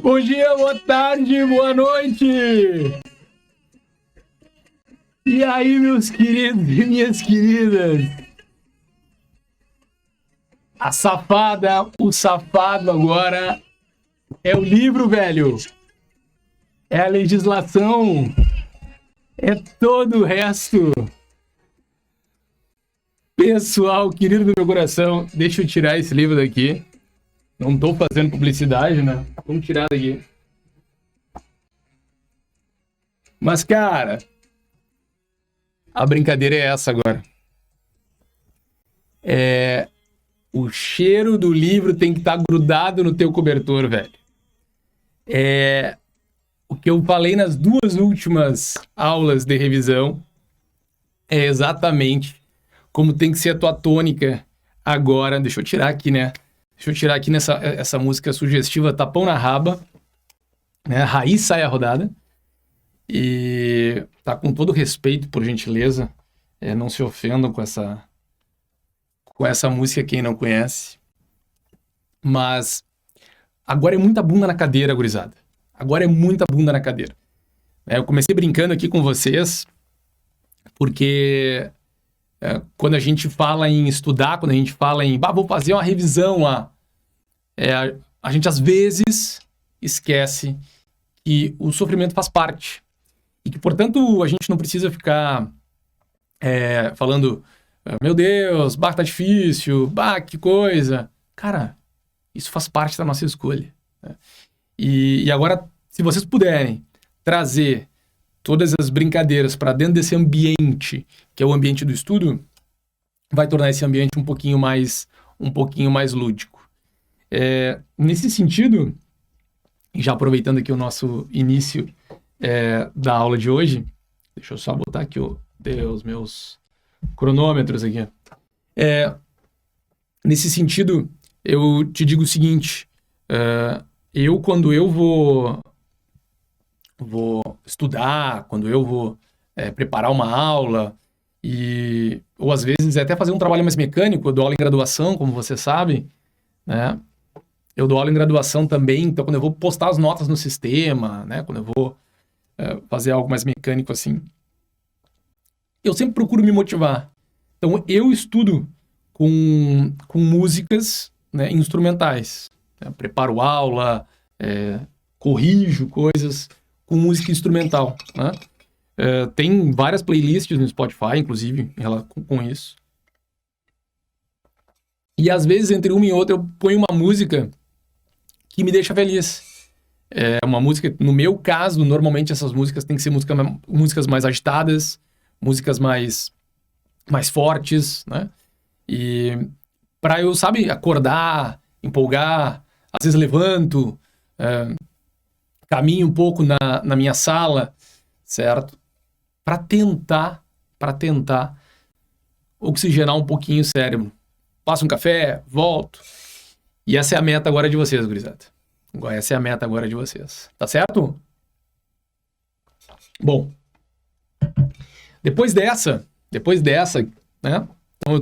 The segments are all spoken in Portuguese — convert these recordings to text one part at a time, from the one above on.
Bom dia, boa tarde, boa noite! E aí, meus queridos e minhas queridas? A safada, o safado agora é o livro, velho. É a legislação. É todo o resto. Pessoal, querido do meu coração, deixa eu tirar esse livro daqui. Não tô fazendo publicidade, né? Vamos tirar daqui. Mas, cara, a brincadeira é essa agora. O cheiro do livro tem que estar grudado no teu cobertor, velho. O que eu falei nas duas últimas aulas de revisão é exatamente como tem que ser a tua tônica agora. Deixa eu tirar aqui, né? Deixa eu tirar aqui essa música sugestiva, Tapão na Raba, né? Raiz Saia Rodada. E tá, com todo respeito, por gentileza, não se ofendam com essa música, quem não conhece. Mas agora é muita bunda na cadeira, gurizada. Agora é muita bunda na cadeira. Eu comecei brincando aqui com vocês, porque quando a gente fala em estudar, quando a gente fala em, vou fazer uma revisão lá, a gente às vezes esquece que o sofrimento faz parte. E que, portanto, a gente não precisa ficar falando, meu Deus, tá difícil, que coisa. Cara, isso faz parte da nossa escolha. Né? E agora, se vocês puderem trazer todas as brincadeiras para dentro desse ambiente, que é o ambiente do estudo, vai tornar esse ambiente um pouquinho mais lúdico. Nesse sentido, já aproveitando aqui o nosso início da aula de hoje, deixa eu só botar aqui os meus cronômetros aqui. Nesse sentido, eu te digo o seguinte, quando eu vou estudar, quando eu vou preparar uma aula, ou às vezes até fazer um trabalho mais mecânico, eu dou aula em graduação, como você sabe, né? Eu dou aula em graduação também, então quando eu vou postar as notas no sistema, né? Quando eu vou fazer algo mais mecânico assim, eu sempre procuro me motivar. Então eu estudo com músicas, né, instrumentais. Preparo aula, corrijo coisas com música instrumental, né? Tem várias playlists no Spotify, inclusive, com isso. E às vezes, entre uma e outra, eu ponho uma música que me deixa feliz. Uma música, no meu caso, normalmente essas músicas têm que ser músicas mais agitadas, músicas mais fortes, né? E para eu, acordar, empolgar, às vezes levanto, caminho um pouco na minha sala, certo? Para tentar oxigenar um pouquinho o cérebro. Passo um café, volto. E essa é a meta agora de vocês, gurizada. Essa é a meta agora de vocês. Tá certo? Bom, depois dessa, né? Então eu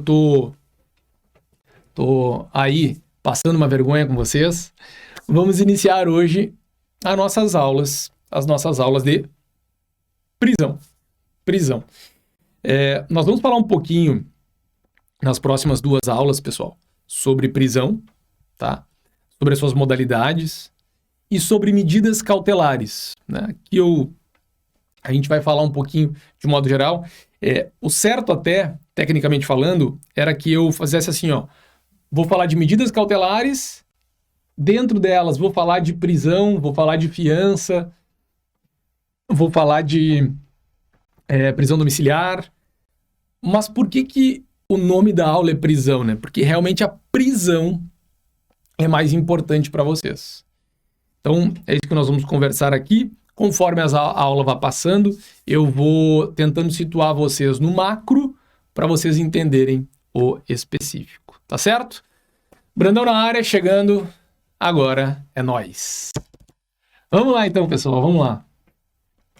tô aí passando uma vergonha com vocês. Vamos iniciar hoje as nossas aulas de prisão. Nós vamos falar um pouquinho nas próximas duas aulas, pessoal, sobre prisão, tá? Sobre as suas modalidades e sobre medidas cautelares, né? Que a gente vai falar um pouquinho de modo geral. O certo até, tecnicamente falando, era que eu fizesse assim, vou falar de medidas cautelares, dentro delas vou falar de prisão, vou falar de fiança, vou falar de prisão domiciliar. Mas por que o nome da aula é prisão, né? Porque realmente a prisão é mais importante para vocês. Então, é isso que nós vamos conversar aqui. Conforme a aula vai passando, eu vou tentando situar vocês no macro para vocês entenderem o específico. Tá certo? Brandão na área, chegando. Agora é nóis. Vamos lá então, pessoal. Vamos lá.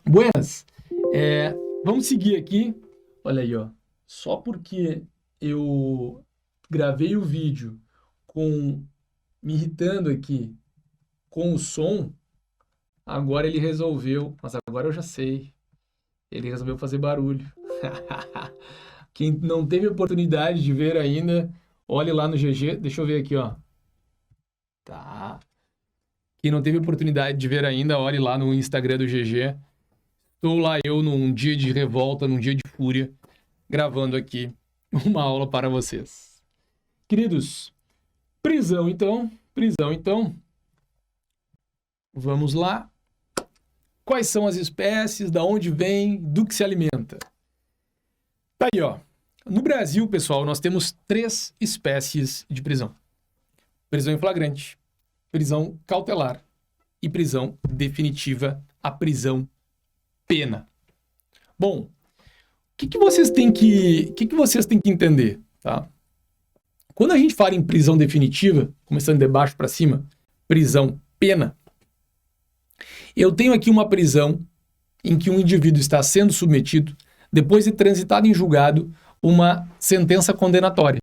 Buenas. Vamos seguir aqui. Olha aí, Só porque eu gravei o vídeo me irritando aqui com o som, Agora ele resolveu, mas agora eu já sei. Ele resolveu fazer barulho. Quem não teve oportunidade de ver ainda, olhe lá no GG. Deixa eu ver aqui, ó. Tá. Quem não teve oportunidade de ver ainda, olhe lá no Instagram do GG. Estou lá eu num dia de revolta, num dia de fúria, gravando aqui uma aula para vocês. Queridos, prisão então. Vamos lá. Quais são as espécies, da onde vem, do que se alimenta? Tá aí, ó. No Brasil, pessoal, nós temos 3 espécies de prisão. Prisão em flagrante, prisão cautelar e prisão definitiva, a prisão pena. Bom, o que vocês têm que entender, tá? Quando a gente fala em prisão definitiva, começando de baixo para cima, prisão pena, eu tenho aqui uma prisão em que um indivíduo está sendo submetido, depois de transitado em julgado, uma sentença condenatória.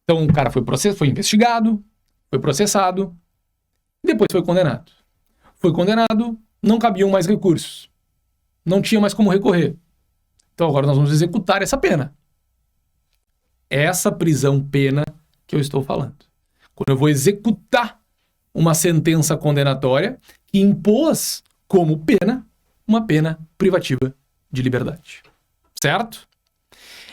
Então o cara foi investigado, foi processado, depois foi condenado. Foi condenado, não cabiam mais recursos. Não tinha mais como recorrer. Então agora nós vamos executar essa pena. Essa prisão pena que eu estou falando. Quando eu vou executar uma sentença condenatória que impôs como pena uma pena privativa de liberdade. Certo?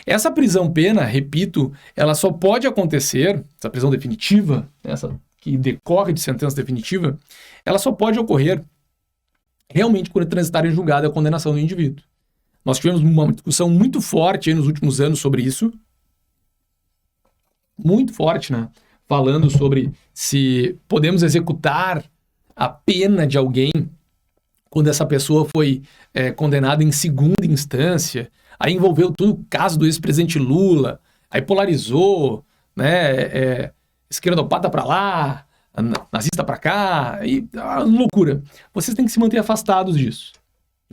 Essa prisão pena, repito, ela só pode acontecer, essa prisão definitiva, essa que decorre de sentença definitiva, ela só pode ocorrer realmente quando transitar em julgado a condenação do indivíduo. Nós tivemos uma discussão muito forte aí nos últimos anos sobre isso. Muito forte, né? Falando sobre se podemos executar a pena de alguém quando essa pessoa foi condenada em segunda instância. Aí envolveu todo o caso do ex-presidente Lula, aí polarizou, né? Esquerdopata pra lá, nazista pra cá, e loucura. Vocês têm que se manter afastados disso.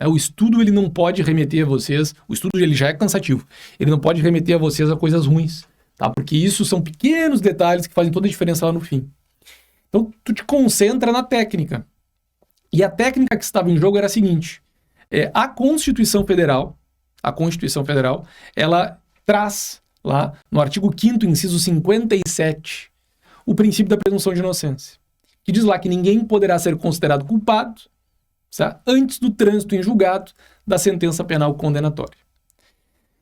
O estudo ele não pode remeter a vocês, o estudo ele já é cansativo, ele não pode remeter a vocês a coisas ruins, tá? Porque isso são pequenos detalhes que fazem toda a diferença lá no fim. Então tu te concentra na técnica. E a técnica que estava em jogo era a seguinte: a Constituição Federal, ela traz lá no artigo 5º, inciso 57, o princípio da presunção de inocência, que diz lá que ninguém poderá ser considerado culpado, tá, antes do trânsito em julgado da sentença penal condenatória.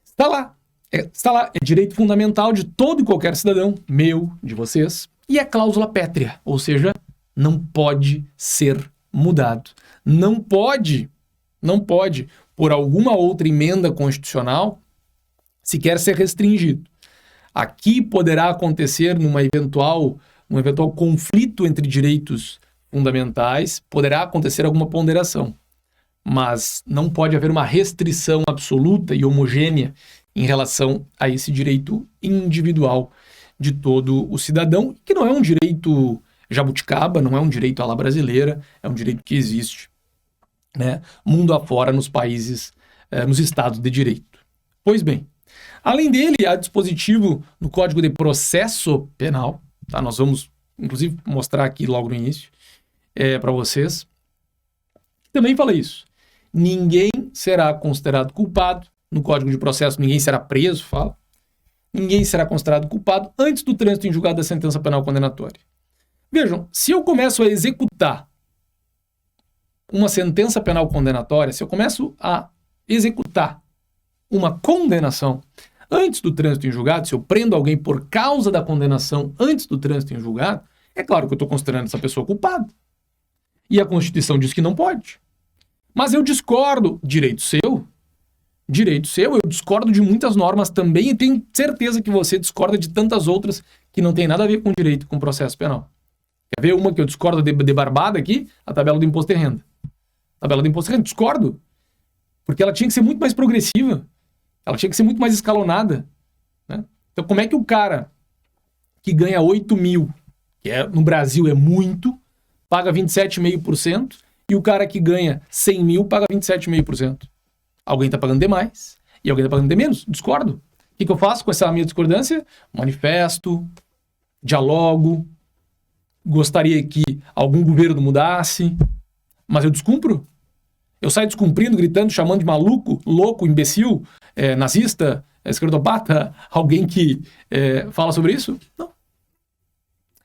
Está lá, é direito fundamental de todo e qualquer cidadão, meu, de vocês, e é cláusula pétrea, ou seja, não pode ser mudado. Não pode, por alguma outra emenda constitucional, sequer ser restringido. Aqui poderá acontecer num eventual conflito entre direitos fundamentais, poderá acontecer alguma ponderação, mas não pode haver uma restrição absoluta e homogênea em relação a esse direito individual de todo o cidadão, que não é um direito jabuticaba, não é um direito à la brasileira, é um direito que existe, né, mundo afora nos países, nos estados de direito. Pois bem, além dele, há dispositivo no Código de Processo Penal, tá? Nós vamos, inclusive, mostrar aqui logo no início para vocês. Também fala isso. Ninguém será considerado culpado, no Código de Processo ninguém será preso, fala. Ninguém será considerado culpado antes do trânsito em julgado da sentença penal condenatória. Vejam, se eu começo a executar uma sentença penal condenatória, se eu começo a executar uma condenação antes do trânsito em julgado, se eu prendo alguém por causa da condenação antes do trânsito em julgado, é claro que eu estou considerando essa pessoa culpada. E a Constituição diz que não pode. Mas eu discordo, direito seu, eu discordo de muitas normas também e tenho certeza que você discorda de tantas outras que não tem nada a ver com direito, com processo penal. Quer ver uma que eu discordo de barbada aqui? A tabela do imposto de renda. Tabela do imposto de renda, discordo. Porque ela tinha que ser muito mais progressiva. Ela tinha que ser muito mais escalonada. Né? Então, como é que o cara que ganha 8 mil, que no Brasil é muito, paga 27,5%, e o cara que ganha 100 mil paga 27,5%? Alguém está pagando demais e alguém está pagando de menos. Discordo. O que eu faço com essa minha discordância? Manifesto, dialogo, gostaria que algum governo mudasse, Mas eu descumpro? Eu saio descumprindo, gritando, chamando de maluco, louco, imbecil, nazista, esquerdopata, alguém que fala sobre isso? Não.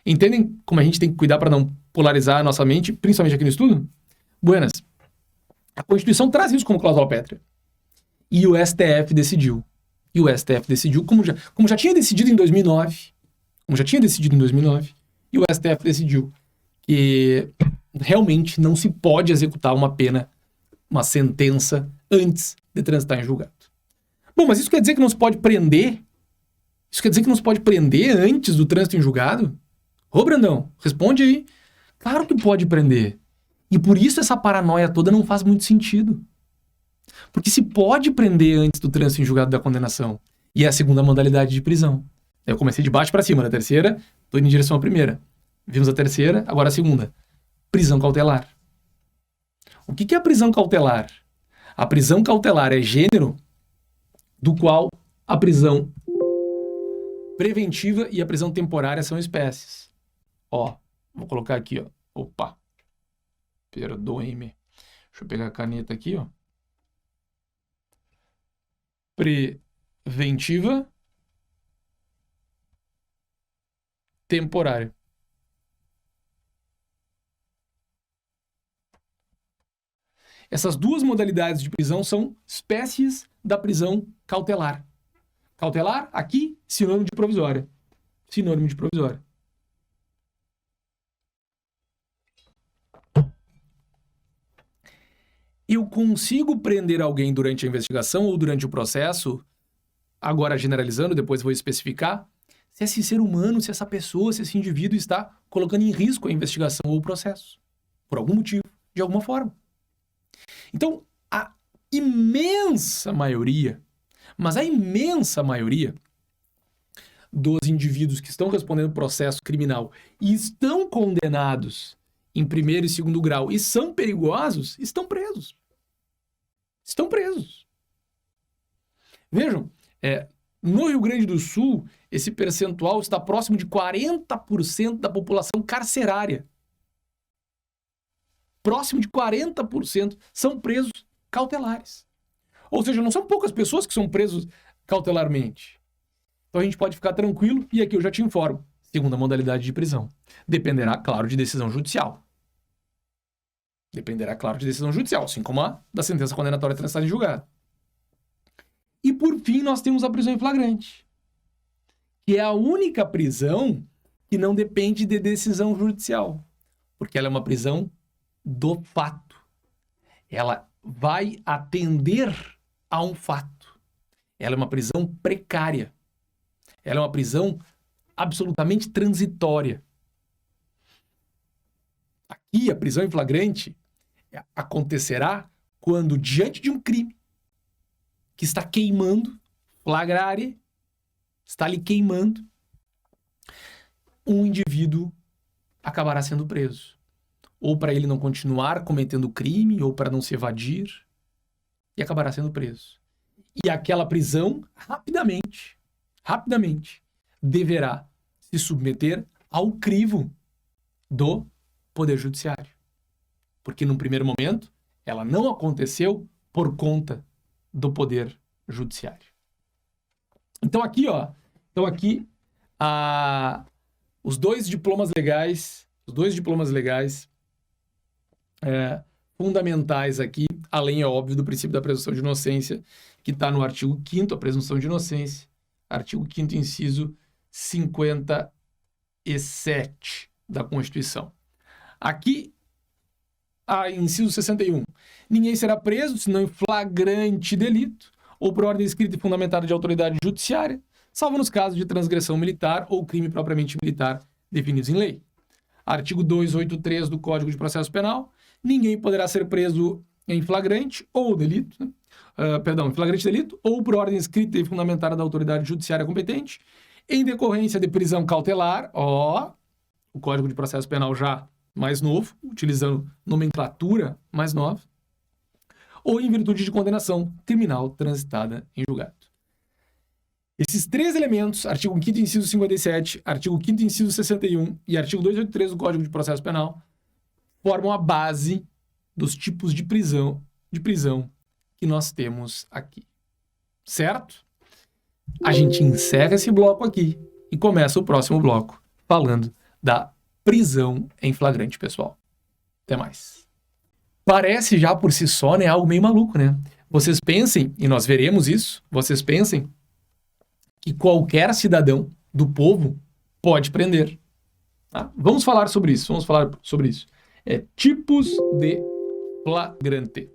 Entendem como a gente tem que cuidar para não polarizar a nossa mente, principalmente aqui no estudo? Buenas. A Constituição traz isso como cláusula pétrea. E o STF decidiu. E o STF decidiu, como já tinha decidido em 2009, e o STF decidiu que realmente não se pode executar uma pena, uma sentença, antes de transitar em julgado. Bom, mas isso quer dizer que não se pode prender? Isso quer dizer que não se pode prender antes do trânsito em julgado? Ô, Brandão, responde aí. Claro que pode prender. E por isso essa paranoia toda não faz muito sentido. Porque se pode prender antes do trânsito em julgado da condenação, e é a segunda modalidade de prisão. Eu comecei de baixo para cima, na terceira, estou indo em direção à primeira. Vimos a terceira, agora a segunda. Prisão cautelar. O que é a prisão cautelar? A prisão cautelar é gênero do qual a prisão preventiva e a prisão temporária são espécies. Ó, vou colocar aqui, ó. Opa, perdoem-me. Deixa eu pegar a caneta aqui, ó. Preventiva, temporária. Essas duas modalidades de prisão são espécies da prisão cautelar. Cautelar, aqui, sinônimo de provisória. Sinônimo de provisória. Eu consigo prender alguém durante a investigação ou durante o processo, agora generalizando, depois vou especificar, se esse ser humano, se essa pessoa, se esse indivíduo está colocando em risco a investigação ou o processo, por algum motivo, de alguma forma. Então, a imensa maioria, mas a imensa maioria dos indivíduos que estão respondendo processo criminal e estão condenados em primeiro e segundo grau e são perigosos, estão presos. Estão presos. Vejam, no Rio Grande do Sul, esse percentual está próximo de 40% da população carcerária. Próximo de 40% são presos cautelares. Ou seja, não são poucas pessoas que são presos cautelarmente. Então a gente pode ficar tranquilo, e aqui eu já te informo. Segunda modalidade de prisão. Dependerá, claro, de decisão judicial. Dependerá, claro, de decisão judicial, assim como a da sentença condenatória transitada em julgado. E, por fim, nós temos a prisão em flagrante, que é a única prisão que não depende de decisão judicial, porque ela é uma prisão do fato. Ela vai atender a um fato. Ela é uma prisão precária. Ela é uma prisão absolutamente transitória. Aqui, a prisão em flagrante acontecerá quando, diante de um crime que está queimando, flagrare, está ali queimando, um indivíduo acabará sendo preso. Ou para ele não continuar cometendo crime, ou para não se evadir, e acabará sendo preso. E aquela prisão, rapidamente, deverá se submeter ao crivo do Poder Judiciário. Porque, num primeiro momento, ela não aconteceu por conta do Poder Judiciário. Então, aqui, os dois diplomas legais fundamentais aqui, além, é óbvio, do princípio da presunção de inocência, que está no artigo 5º, a presunção de inocência, artigo 5º, inciso 57 da Constituição. Aqui, inciso 61. Ninguém será preso, senão em flagrante delito, ou por ordem escrita e fundamentada de autoridade judiciária, salvo nos casos de transgressão militar ou crime propriamente militar definidos em lei. Artigo 283 do Código de Processo Penal. Ninguém poderá ser preso em flagrante ou delito, em flagrante delito, ou por ordem escrita e fundamentada da autoridade judiciária competente, em decorrência de prisão cautelar, o Código de Processo Penal já mais novo, utilizando nomenclatura mais nova, ou em virtude de condenação criminal transitada em julgado. Esses três elementos, artigo 5º, inciso 57, artigo 5º, inciso 61 e artigo 283 do Código de Processo Penal, formam a base dos tipos de prisão que nós temos aqui. Certo? A gente encerra esse bloco aqui e começa o próximo bloco falando da prisão em flagrante, pessoal. Até mais. Parece já por si só, né, algo meio maluco, né? Vocês pensem, e nós veremos isso, vocês pensem que qualquer cidadão do povo pode prender. Tá? Vamos falar sobre isso, tipos de flagrante.